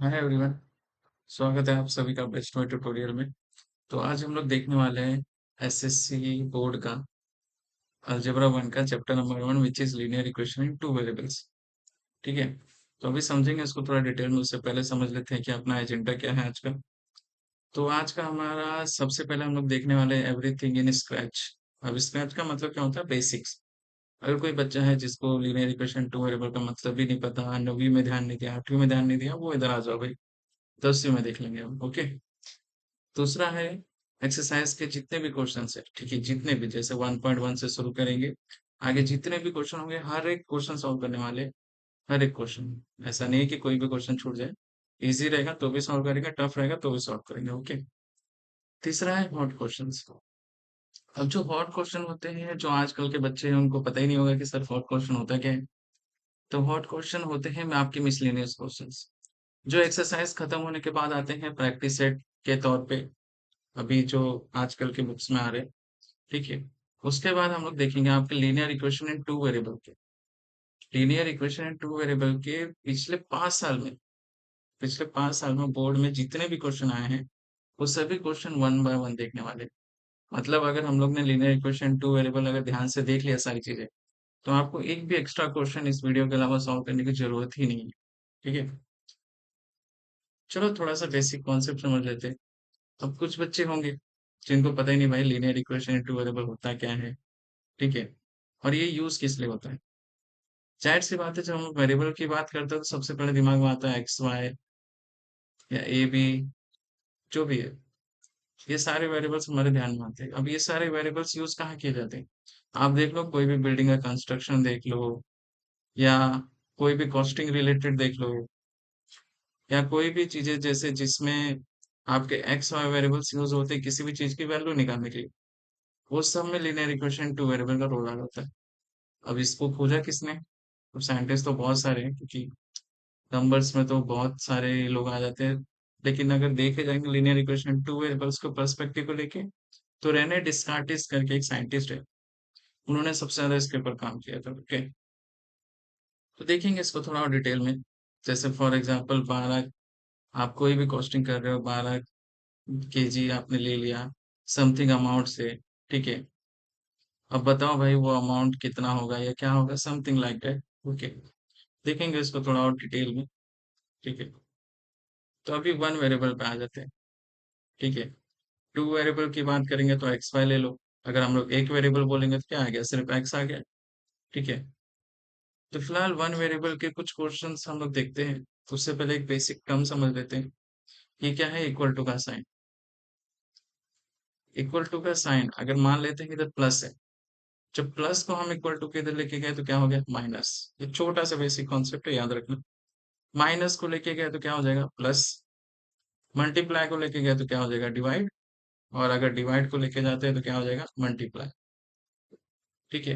Hi everyone. स्वागत है आप सभी का बेस्ट में ट्यूटोरियल में। तो आज हम लोग देखने वाले हैं एसएससी बोर्ड का अलजेब्रा 1 का chapter number 1 which is linear equation in two variables. ठीक है। तो अभी समझेंगे इसको थोड़ा डिटेल में, उससे पहले समझ लेते हैं कि अपना एजेंडा क्या है आज का। तो आज का हमारा सबसे पहले हम लोग देखने वाले हैं एवरीथिंग इन स्क्रैच। अब स्क्रैच का मतलब क्या होता है? बेसिक्स। अगर कोई बच्चा है जिसको लीनियर इक्वेशन टू वेरिएबल का मतलब भी नहीं पता, 9वीं में ध्यान नहीं दिया, 8वीं में ध्यान नहीं दिया, वो इधर आ जाओ भाई। 10वीं में देख लेंगे हम। ओके। दूसरा है एक्सरसाइज के जितने भी क्वेश्चन है, ठीक है, जितने भी, जैसे 1.1 से शुरू करेंगे, आगे जितने भी क्वेश्चन होंगे हर एक क्वेश्चन सॉल्व करने वाले हैं। हर एक क्वेश्चन, ऐसा नहीं है कि कोई भी क्वेश्चन छूट जाए। इजी रहेगा तो भी सॉल्व करेंगे, टफ रहेगा तो भी सॉल्व करेंगे। ओके। तीसरा है हॉट क्वेश्चंस। अब जो हॉट क्वेश्चन होते हैं, जो आजकल के बच्चे हैं उनको पता ही नहीं होगा कि सर हॉट क्वेश्चन होता क्या है। तो हॉट क्वेश्चन होते हैं में आपके मिसलेनियस क्वेश्चंस, जो एक्सरसाइज खत्म होने के बाद आते हैं प्रैक्टिस सेट के तौर पे। अभी जो आजकल के बुक्स में आ रहे हैं, ठीक है। उसके बाद हम लोग देखेंगे आपके linear equation in two variable के। Linear equation in two variable के पिछले 5 साल में बोर्ड में जितने भी क्वेश्चन आए हैं, वो सभी क्वेश्चन वन बाय वन देखने वाले हैं। मतलब अगर हम लोग ने लीनियर इक्वेशन टू वेरिएबल अगर ध्यान से देख लिया सारी चीजें, तो आपको एक भी एक्स्ट्रा क्वेश्चन इस वीडियो के अलावा सॉल्व करने की जरूरत ही नहीं है। ठीक है। चलो थोड़ा सा बेसिक कॉन्सेप्ट समझ लेते हैं। अब कुछ बच्चे होंगे जिनको पता ही नहीं भाई linear equation in two variable होता क्या है। ठीक है। और ये यूज किस लिए होता है। जाहिर सी बात है, जब हम वेरिएबल की बात करते हैं तो सबसे पहले दिमाग में आता है एक्स वाई या ए बी, जो भी है। ये सारे वेरिएबल्स हमारे ध्यान में आते हैं। अब ये सारे वेरिएबल्स यूज कहाँ किए जाते हैं? आप देख लो, कोई भी बिल्डिंग का कंस्ट्रक्शन देख लो, या कोई भी कॉस्टिंग रिलेटेड देख लो, या कोई भी चीजें जैसे जिसमें आपके एक्स वाई वेरिएबल्स यूज होते हैं किसी भी चीज की वैल्यू निकालने के लिए, वो सब में लिनियर इक्वेशन टू वेरिएबल का रोल आ जाता है। अब इसको खोजा किसने? अब साइंटिस्ट तो बहुत सारे हैं, क्योंकि नंबर्स में तो बहुत सारे लोग आ जाते हैं। लेकिन अगर देखे जाएंगे लीनियर इक्वेशन टू वेरिएबल्स को पर्सपेक्टिव को लेके, तो रेने डिस्कार्टिस करके एक साइंटिस्ट है, उन्होंने सबसे ज्यादा इसके ऊपर काम किया था। ओके। तो देखेंगे इसको थोड़ा और डिटेल में। जैसे फॉर एग्जांपल 12, आप कोई भी कॉस्टिंग कर रहे हो, 12 केजी आपने ले लिया समथिंग अमाउंट से। ठीक है। अब बताओ भाई वो अमाउंट कितना होगा या क्या होगा, समथिंग लाइक दैट। ओके। देखेंगे इसको थोड़ा और डिटेल में। ठीक है। तो अभी वन वेरिएबल पे आ जाते हैं। ठीक है। टू वेरिएबल की बात करेंगे तो एक्स वाई ले लो। अगर हम लोग एक वेरिएबल बोलेंगे तो क्या आ गया? सिर्फ एक्स आ गया। ठीक है। तो फिलहाल वन वेरिएबल के कुछ क्वेश्चंस हम लोग देखते हैं। उससे पहले एक बेसिक टर्म समझ लेते हैं। ये क्या है? इक्वल टू का साइन। इक्वल टू का साइन अगर मान लेते हैं कि इधर प्लस है, जब प्लस को हम इक्वल टू के इधर लेके गए तो क्या हो गया? माइनस। ये छोटा सा बेसिक कॉन्सेप्ट है, याद रखना। माइनस को लेके गए तो क्या हो जाएगा? प्लस। मल्टीप्लाई को लेके गए तो क्या हो जाएगा? डिवाइड। और अगर डिवाइड को लेके जाते हैं तो क्या हो जाएगा? मल्टीप्लाई। ठीक है।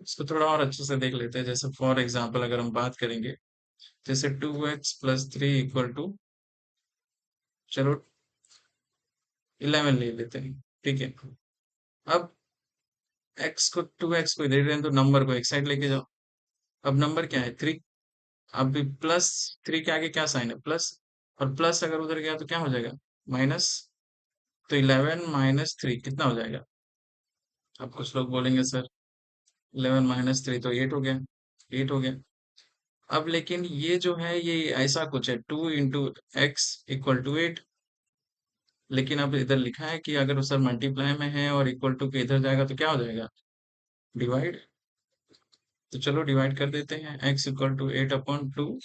इसको थोड़ा और अच्छे से देख लेते हैं। जैसे फॉर एग्जाम्पल अगर हम बात करेंगे, जैसे 2x+3 इक्वल टू, चलो 11 ले लेते हैं। ठीक है। अब x को 2x को इधर रहे तो नंबर को एक साइड लेके जाओ। अब नंबर क्या है? 3। अब +3 के आगे क्या साइन है? प्लस। और प्लस अगर उधर गया तो क्या हो जाएगा? माइनस। तो 11 - 3 कितना हो जाएगा? अब कुछ लोग बोलेंगे सर 11 - 3 तो 8 हो गया। 8 हो गया। अब लेकिन ये जो है ये ऐसा कुछ है, 2 × x = 8। लेकिन अब इधर लिखा है कि अगर सर मल्टीप्लाई में है और इक्वल टू के इधर जाएगा तो क्या हो जाएगा? डिवाइड। तो चलो डिवाइड कर देते हैं। x = 8/2।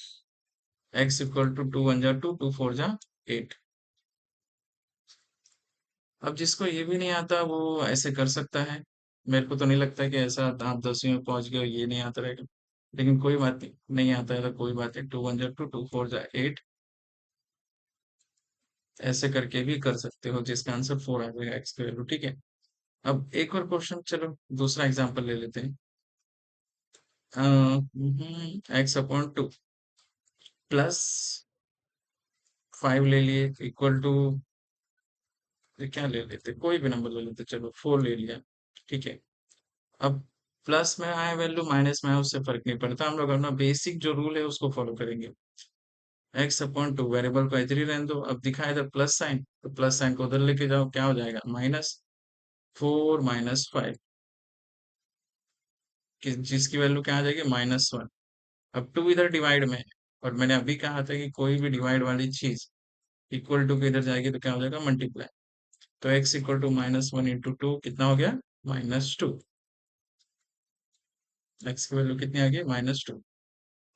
x = 2 × 1 = 2, 2 × 4 = 8। अब जिसको ये भी नहीं आता वो ऐसे कर सकता है। मेरे को तो नहीं लगता कि ऐसा आप 10वीं में पहुंच गए और ये नहीं आता रहेगा। लेकिन कोई बात नहीं, नहीं आता है तो कोई बात नहीं। 2 × 1 = 2, 2 × 4 = 8। ऐसे करके भी कर सकते हो, जिसका आंसर 4 आ जाएगा एक्स की वैल्यू। ठीक है। अब एक और क्वेश्चन, चलो दूसरा एग्जांपल ले लेते हैं। x/2 +5 ले लिए इक्वल टू, क्या ले लेते? कोई भी नंबर ले लेते, चलो 4 ले लिया। ठीक है। अब प्लस में आए वैल्यू, माइनस में आए, उससे फर्क नहीं पड़ता। हम लोग अपना बेसिक जो रूल है उसको फॉलो करेंगे। एक्स अपॉन टू, वेरिएबल को इधर ही रहने दो। अब दिखा इधर प्लस साइन, तो प्लस साइन को उधर लेके जाओ, क्या हो जाएगा माइनस 4 - 5, जिसकी वैल्यू क्या आ जाएगी -1। अब टू इधर डिवाइड में है, और मैंने अभी कहा था कि कोई भी डिवाइड वाली चीज इक्वल टू के इधर जाएगी तो क्या हो जाएगा मल्टीप्लाई। तो x equal to -1 into two कितना हो गया -2। x की वैल्यू कितनी आ गई -2।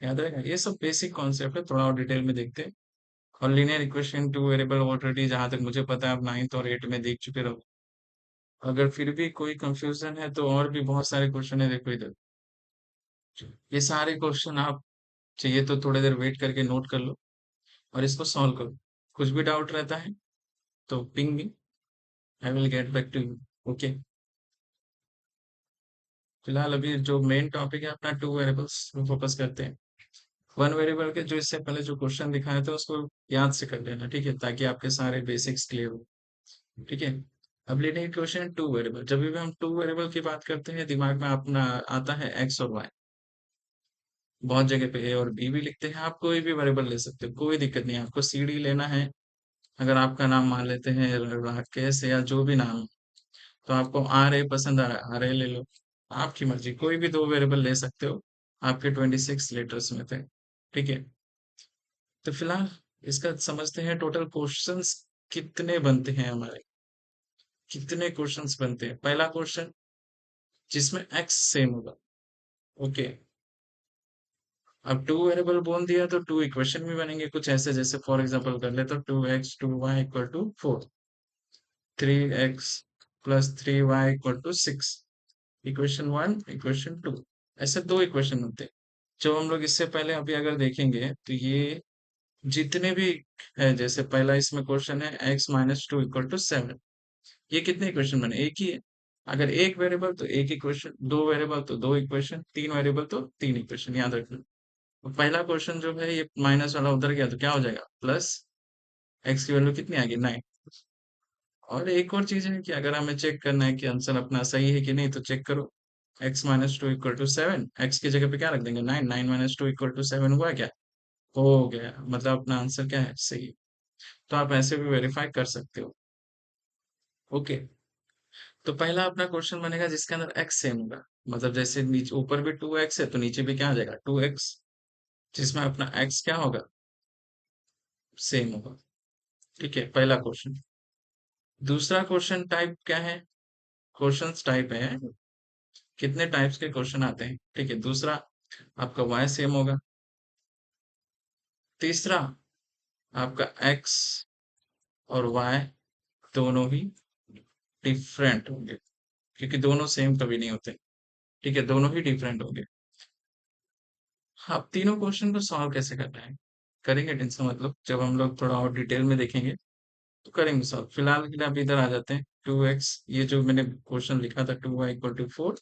याद रहेगा, ये सब बेसिक कॉन्सेप्ट है, थोड़ा और डिटेल में देखते हैं। और linear equation two variable already जहां तक मुझे पता है आप 9th और 8th में देख चुके रहो। अगर फिर भी कोई कंफ्यूजन है तो और भी बहुत सारे क्वेश्चन है, देखो इधर। ये सारे क्वेश्चन आप चाहिए तो थोड़ी देर वेट करके नोट कर लो और इसको सॉल्व करो। कुछ भी डाउट रहता है तो ping me, I will get back to you. Okay, फिलहाल अभी जो मेन टॉपिक है अपना टू वेरिएबल्स में फोकस करते हैं। वन वेरिएबल के जो इससे पहले जो क्वेश्चन दिखाए थे उसको याद से कर लेना, ठीक है, ताकि आपके सारे बेसिक्स क्लियर हो। ठीक है, अब लेते हैं क्वेश्चन टू वेरिएबल। जब भी हम टू वेरिएबल की बात करते हैं दिमाग में अपना आता है एक्स और वाई। बहुत जगह पे ए और बी भी लिखते हैं, आप कोई भी वेरिएबल ले सकते हो, कोई दिक्कत नहीं है। आपको सी डी लेना है, अगर आपका नाम मान लेते हैं राकेश या जो भी नाम है, तो आपको आर ए पसंद आ रहा है आर ए ले लो। आपकी मर्जी, कोई भी दो वेरिएबल ले सकते हो। आपके 26 लेटर्स में थे, ठीक है। तो फिलहाल इसका समझते हैं टोटल क्वेश्चंस कितने बनते हैं हमारे, कितने क्वेश्चंस बनते हैं। पहला क्वेश्चन जिसमें एक्स सेम होगा। ओके, अब टू वेरिएबल बोल दिया तो टू इक्वेशन भी बनेंगे कुछ ऐसे, जैसे फॉर एग्जांपल कर ले तो 2x 2y equal to 4, 3x plus 3y equal to 6। Equation 1 equation 2, ऐसे दो इक्वेशन होते हैं। जो हम लोग इससे पहले अभी अगर देखेंगे तो ये जितने भी है, जैसे पहला इसमें क्वेश्चन है x - 2 इक्वल टू 7। ये कितने इक्वेशन बने, एक ही है। अगर एक वेरिएबल तो एक इक्वेशन, दो वेरिएबल तो दो इक्वेशन, तीन वेरिएबल तो तीन इक्वेशन, याद रखना। तो पहला क्वेश्चन जो है ये माइनस वाला उधर गया तो क्या हो जाएगा प्लस, एक्स की वैल्यू कितनी आ गई 9। और एक और चीज है कि अगर हमें चेक करना है कि आंसर अपना सही है कि नहीं, तो चेक करो। x - 2 इक्वल टू 7, एक्स की जगह पे क्या रख देंगे 9, 9 - 2 इक्वल टू 7 हुआ क्या, हो गया, मतलब अपना आंसर क्या है सही। तो आप ऐसे भी वेरीफाई कर सकते हो। ओके, तो पहला अपना क्वेश्चन बनेगा जिसके अंदर x सेम होगा, मतलब जैसे नीचे ऊपर भी 2x है तो नीचे भी क्या आ जाएगा 2x, जिसमें अपना x क्या होगा सेम होगा। ठीक है, पहला क्वेश्चन। दूसरा क्वेश्चन टाइप क्या है, क्वेश्चंस टाइप है, कितने टाइप्स के क्वेश्चन आते हैं। ठीक है, दूसरा आपका y सेम होगा। तीसरा आपका x और y दोनों ही डिफरेंट होंगे, क्योंकि दोनों सेम कभी नहीं होते। ठीक है, दोनों ही डिफरेंट होंगे। अब तीनों क्वेश्चन को सॉल्व कैसे करना है, करेंगे, टेंशन मतलब जब हम लोग थोड़ा और डिटेल में देखेंगे तो करेंगे सॉल्व। फिलहाल के लिए आप इधर आ जाते हैं। 2x, ये जो मैंने क्वेश्चन लिखा था 2y equal to 4,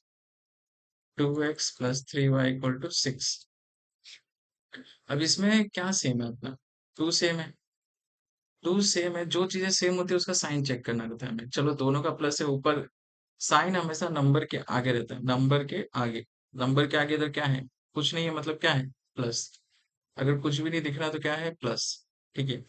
2x plus 3y equal to 6। अब इसमें क्या सेम है अपना, टू सेम है। टू सेम है, जो चीजें सेम होती है उसका साइन चेक करना रहता है हमें। चलो दोनों का प्लस है ऊपर, साइन हमेशा नंबर के आगे रहता है, नंबर के आगे। नंबर के आगे इधर क्या है, कुछ नहीं है, मतलब क्या है प्लस। अगर कुछ भी नहीं दिख रहा तो क्या है प्लस। ठीक है,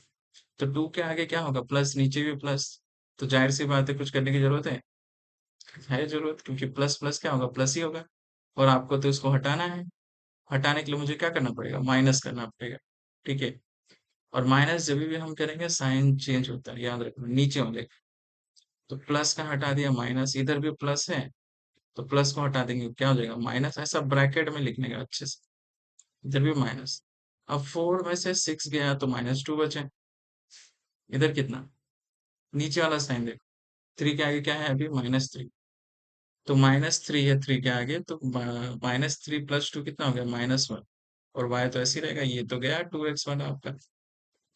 तो टू के आगे क्या होगा प्लस, नीचे भी प्लस। तो जाहिर सी बात है कुछ करने की जरूरत है जरूरत, क्योंकि प्लस प्लस क्या होगा प्लस ही होगा। और आपको तो इसको हटाना है, हटाने के लिए मुझे क्या करना पड़ेगा माइनस करना पड़ेगा। ठीक है, और माइनस जब भी हम करेंगे साइन चेंज होता है, याद रखना नीचे हो जाएगा। तो प्लस का हटा दिया माइनस, इधर भी प्लस है तो प्लस को हटा देंगे क्या हो जाएगा माइनस, ऐसा ब्रैकेट में लिखने का अच्छे से। इधर भी माइनस। अब 4 में से 6 गया तो -2 बचे। इधर कितना, नीचे वाला साइन देखो, 3 के आगे क्या है अभी -3, तो -3 है 3 के आगे, तो -3 प्लस 2 कितना हो गया -1। और y तो ऐसे ही रहेगा, ये तो गया 2x वाला आपका।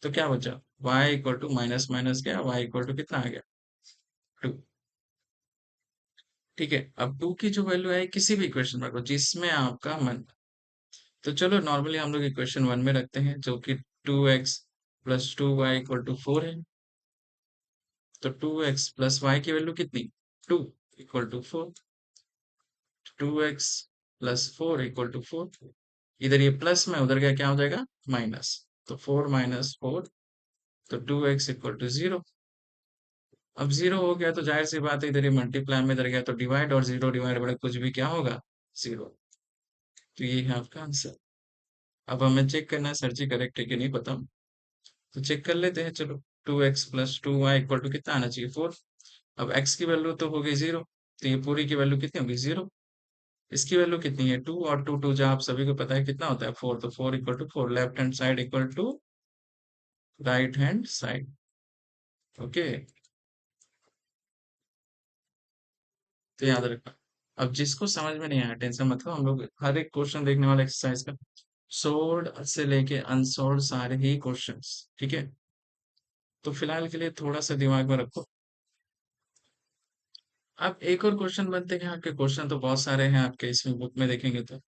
तो क्या बचा y equal to minus minus गया, y इक्वल टू कितना आ गया 2। ठीक है, अब 2 की जो वैल्यू है किसी भी इक्वेशन में रखो जिसमें आपका मन। तो चलो नॉर्मली हम लोग इक्वेशन 1 में रखते हैं, जो कि 2x plus 2y equal to 4 है। तो 2x प्लस y की वैल्यू कितनी 2 equal to 4, 2x plus 4 equal to 4। इधर ये प्लस में, उधर का क्या हो जाएगा माइनस। तो 4 - 4, तो 2x = 0। अब 0 हो गया तो जाहिर सी बात है इधर ये मल्टीप्लाई में इधर गया तो डिवाइड, और 0 डिवाइड बड़ा कुछ भी क्या होगा, 0। तो ये है आपका आंसर। अब हमें चेक करना है सर जी करेक्ट है कि नहीं पता, तो चेक कर लेते हैं चलो। 2x + 2y = कितना आना चाहिए, 4। अब x की वैल्यू तो हो गई 0, तो ये पूरी की वैल्यू कितनी होगी, 0। इसकी वैल्यू कितनी है, 2, और 2 2 जहाँ आप सभी को पता है कितना होता है, 4। तो 4 = 4, left hand side equal to right hand side. Okay, तो याद रखना। अब जिसको समझ में नहीं आया टेंशन मत लो, हम लोग हर एक क्वेश्चन देखने वाले एक्सरसाइज का सोल्ड से लेके अनसोल्ड सारे ही क्वेश्चंस, ठीक है। तो फिलहाल के लिए थोड़ा सा दिमाग में रखो। अब एक और क्वेश्चन बनते हैं, आपके क्वेश्चन तो बहुत सारे हैं आपके इसमें बुक में देखेंगे तो।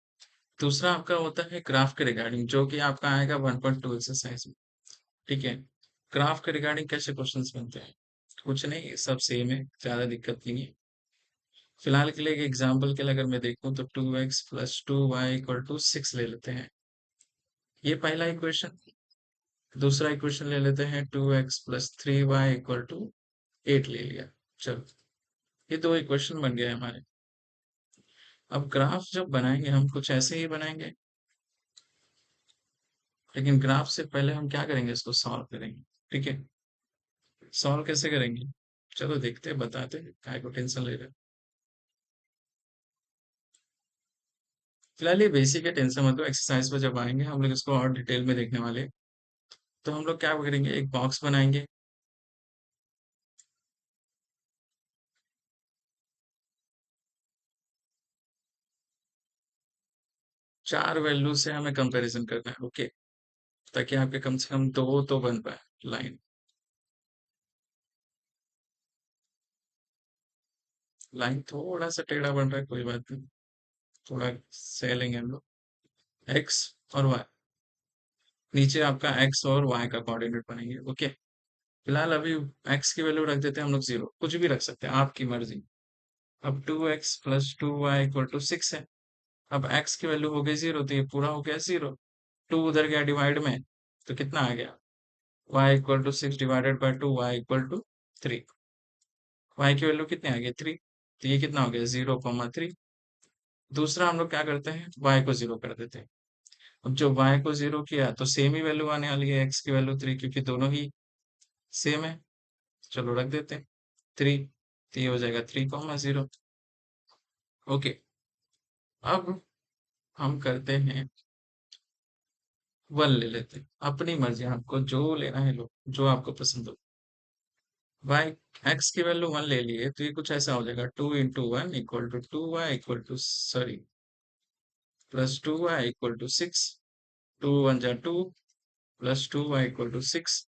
दूसरा आपका होता है ग्राफ के रिगार्डिंग, जो कि आपका आएगा 1.2 एक्सरसाइज में, ठीक है। ग्राफ के रिगार्डिंग कैसे क्वेश्चंस बनते हैं, कुछ नहीं, सब सेम है, ज्यादा दिक्कत नहीं है। फिलहाल के लिए एक एग्जांपल के लिए अगर मैं देखूं तो 2x + 2y = 6 ले लेते हैं, ये पहला इक्वेशन। दूसरा इक्वेशन ले लेते हैं 2x + 3y = 8 ले लिया। चलो, ये दो इक्वेशन बन गए हमारे। अब ग्राफ जब बनाएंगे हम कुछ ऐसे ही बनाएंगे, लेकिन ग्राफ से पहले हम क्या करेंगे, इसको सॉल्व करेंगे, ठीक है। सॉल्व कैसे करेंगे, चलो देखते हैं, बताते हैं, काय को टेंशन ले रहे हैं। फिलहाल ये बेसिक है, टेंशन मतलब एक्सरसाइज पर जब आएंगे हम लोग इसको और डिटेल में देखने वाले हैं। तो हम लोग क्या करेंगे, एक बॉक्स बनाएंगे। चार वैल्यू से हमें कंपैरिजन करना है, ओके, ताकि आपके कम से कम दो तो बन पाए लाइन। लाइन थोड़ा सा टेढ़ा बन रहा है, कोई बात नहीं, थोड़ा सह लेंगे हम लोग। एक्स और वाई, नीचे आपका एक्स और वाई का कोऑर्डिनेट बनेंगे, ओके। फिलहाल अभी एक्स की वैल्यू रख देते हैं हम लोग 0, कुछ भी रख सकते हैं, आपकी मर्जी। अब 2x + 2y = 6 है। अब x की वैल्यू हो गई 0, तो ये पूरा हो गया 0। 2 उधर गया डिवाइड में, तो कितना आ गया, y = 6 divided by 2, y = 3। y की वैल्यू कितनी आ गई, 3। तो ये कितना हो गया, 0, 3। दूसरा हम लोग क्या करते हैं, y को 0 कर देते हैं। अब जो y को 0 किया तो सेम ही वैल्यू आने वाली है, x की वैल्यू 3, क्योंकि दोनों ही सेम है। चलो रख देते हैं 3, तो ये हो जाएगा 3, 0। ओके, अब हम करते हैं 1 ले लेते हैं, अपनी मर्जी, आपको जो लेना है लो, जो आपको पसंद हो। y, x की वैल्यू 1 ले लिए, तो ये कुछ ऐसा हो जाएगा, 2 × 1 = 2y + 6। 2 × 1 = 2, +2y = 6।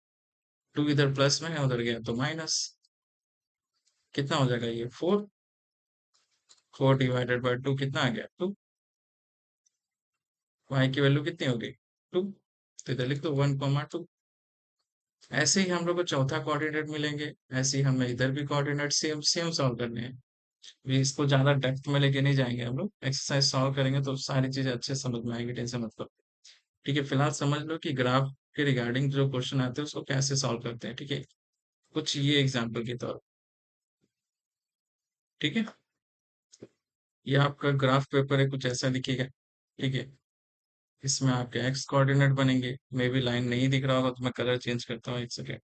2 इधर प्लस में है, उधर गया तो माइनस, कितना हो जाएगा ये 4। 4 डिवाइडेड बाय 2 कितना आ गया, 2। y की वैल्यू कितनी हो गई, 2। तो इधर लिख दो 1, 2। ऐसे ही हम लोग को चौथा कोऑर्डिनेट मिलेंगे, ऐसे ही हमें इधर भी कोऑर्डिनेट सेम सेम सॉल्व करने हैं। भी इसको ज्यादा डेप्थ में लेके नहीं जाएंगे हम लोग, एक्सरसाइज सॉल्व करेंगे तो सारी चीजें अच्छे समझ में आएंगी, टेंशन मत लो। ठीक है, फिलहाल समझ लो कि ग्राफ के रिगार्डिंग जो क्वेश्चन आते हैं उसको कैसे सॉल्व करते हैं, ठीक है। कुछ ये एग्जाम्पल के तौर, ठीक है। ये आपका ग्राफ पेपर है, कुछ ऐसा दिखेगा, ठीक है। इसमें आपके एक्स कोऑर्डिनेट बनेंगे, मे भी लाइन नहीं दिख रहा होगा तो मैं कलर चेंज करता हूँ, एक सेकेंड।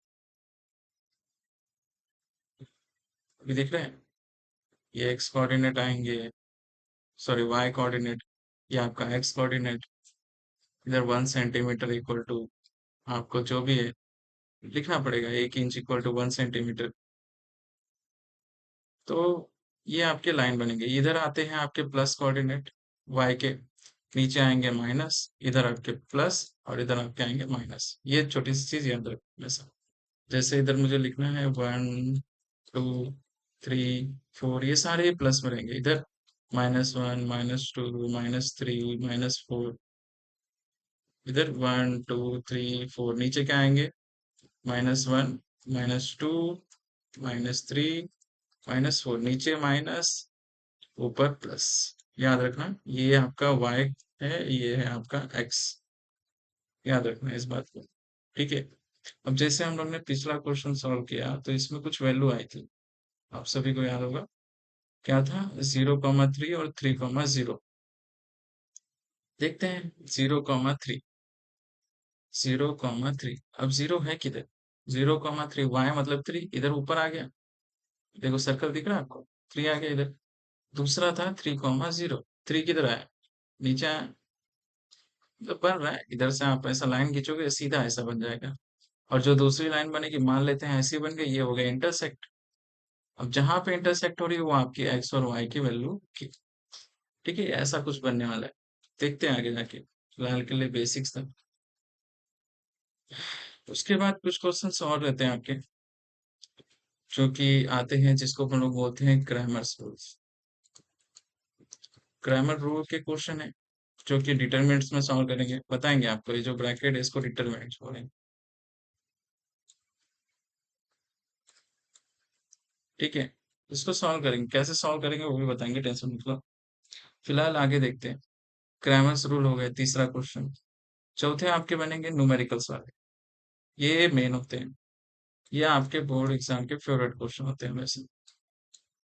अभी दिख रहे हैं, ये एक्स कोऑर्डिनेट आएंगे, सॉरी वाई कोऑर्डिनेट, ये आपका एक्स कोऑर्डिनेट। इधर 1 सेंटीमीटर इक्वल टू, आपको जो भी है लिखना पड़ेगा, 1 इंच इक्वल टू 1 सेंटीमीटर। तो ये आपके लाइन बनेंगे, इधर आते हैं आपके प्लस कोऑर्डिनेट वाई के, नीचे आएंगे माइनस, इधर आपके प्लस, और इधर आपके आएंगे माइनस। ये छोटी सी चीज याद रखना ऐसा। जैसे इधर मुझे लिखना है 1, 2, 3, 4, ये सारे प्लस में रहेंगे, इधर -1, -2, -3, -4। इधर 1, 2, 3, 4, नीचे क्या आएंगे, -1, -2, -3, -4, नीचे माइनस, ऊपर प्लस। याद रखना ये आपका y है, ये है आपका x, याद रखना इस बात को। ठीक है। अब जैसे हम लोग ने पिछला क्वेश्चन सॉल्व किया तो इसमें कुछ वैल्यू आई थी, आप सभी को याद होगा। क्या था? 0,3 और 3,0। देखते हैं 0,3, 0,3। अब जीरो है किधर? 0,3 वाई मतलब 3, इधर ऊपर आ गया। देखो सर्कल दिख रहा है आपको, 3 आ गया इधर। दूसरा था 3,0, 3 किधर आया? नीचे आया। तो बन रहा है, इधर से आप ऐसा लाइन खींचोगे सीधा ऐसा बन जाएगा। और जो दूसरी लाइन बनेगी, मान लेते हैं ऐसी बन गई, ये हो गया इंटरसेक्ट। अब जहां पे इंटरसेक्ट हो रही है वो आपकी एक्स और वाई की वैल्यू की। ठीक है, ऐसा कुछ बनने वाला है। देखते हैं आगे जाके, फिलहाल के लिए बेसिक्स था। उसके बाद कुछ क्वेश्चंस और रहते हैं आपके, जो कि आते हैं, जिसको हम लोग बोलते हैं ग्रामर रूल्स। ग्रामर रूल के क्वेश्चन है, जो कि डिटरमिनेंट्स में सॉल्व करेंगे, बताएंगे आपको। ये जो ब्रैकेट है इसको डिटरमिनेंट्स बोलेंगे। ठीक है, इसको सॉल्व करेंगे, कैसे सॉल्व करेंगे वो भी बताएंगे, टेंशन मत लो। फिलहाल आगे देखते हैं। ग्रामर्स रूल हो गया तीसरा क्वेश्चन। चौथे आपके बनेंगे न्यूमेरिकल्स वाले। ये मेन होते हैं, ये आपके बोर्ड एग्जाम के फेवरेट क्वेश्चन होते हैं वैसे,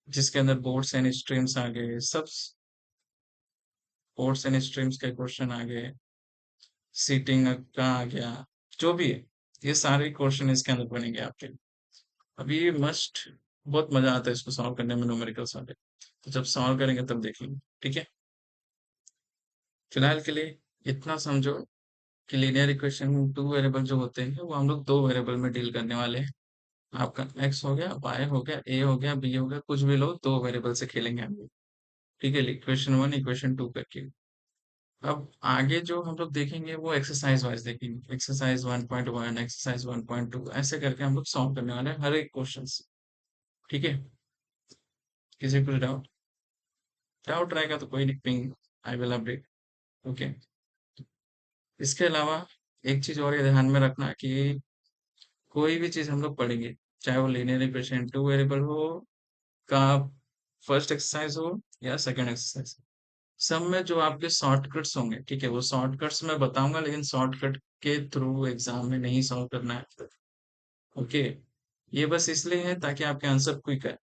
जिसके अंदर बोर्ड्स एंड स्ट्रीम्स आ गए, सब बोर्ड्स एंड स्ट्रीम्स के क्वेश्चन आ गए, सीटिंग का आ गया, जो भी है, ये सारे क्वेश्चन इसके अंदर बनेंगे आपके। अभी ये मस्ट, बहुत मजा आता है इसको सॉल्व करने में, न्यूमेरिकल्स वाले। तो जब सॉल्व करेंगे तब देख लेंगे, ठीक है। फिलहाल के लिए इतना समझो कि लीनियर इक्वेशन टू वेरिएबल जो होते हैं वो हम लोग दो वेरिएबल में डील करने वाले हैं। आपका एक्स हो गया, वाई हो गया, ए हो गया, बी हो गया, कुछ भी लो, दो वेरिएबल से खेलेंगे हम लोग। ठीक है, इक्वेशन वन इक्वेशन टू करके। अब आगे जो हम लोग देखेंगे वो एक्सरसाइज वाइज देखेंगे, एक्सरसाइज 1.1, एक्सरसाइज 1.2, ऐसे करके हम लोग सॉल्व करने वाले हैं हर एक क्वेश्चन। ठीक है, किसी कुछ डाउट? डाउट रहेगा तो कोई नहीं, ping, I will update. Okay. इसके अलावा एक चीज और ये ध्यान में रखना कि कोई भी चीज हम लोग पढ़ेंगे, चाहे वो लीनियर इक्वेशन टू वेरिएबल हो का फर्स्ट एक्सरसाइज हो या सेकंड एक्सरसाइज, सब में जो आपके शॉर्टकट्स होंगे, ठीक है, वो शॉर्टकट्स मैं बताऊंगा, लेकिन शॉर्टकट के थ्रू एग्जाम में नहीं सॉल्व करना है। ओके, ये बस इसलिए है ताकि आपके आंसर क्विक है।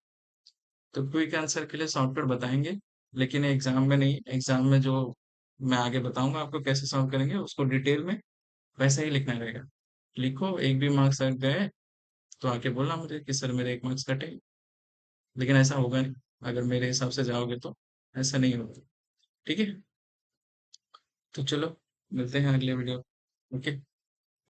तो क्विक आंसर के लिए शॉर्टकट बताएंगे, लेकिन एग्जाम में नहीं। एग्जाम में जो मैं आगे बताऊंगा आपको कैसे सॉल्व करेंगे, उसको डिटेल में वैसा ही लिखना रहेगा। लिखो, एक भी मार्क्स अगर गए तो आके बोलना मुझे कि सर मेरे 1 मार्क्स कटे। लेकिन ऐसा होगा नहीं, अगर मेरे हिसाब से जाओगे तो ऐसा नहीं होगा। ठीक है, तो चलो मिलते हैं अगले वीडियो। ओके।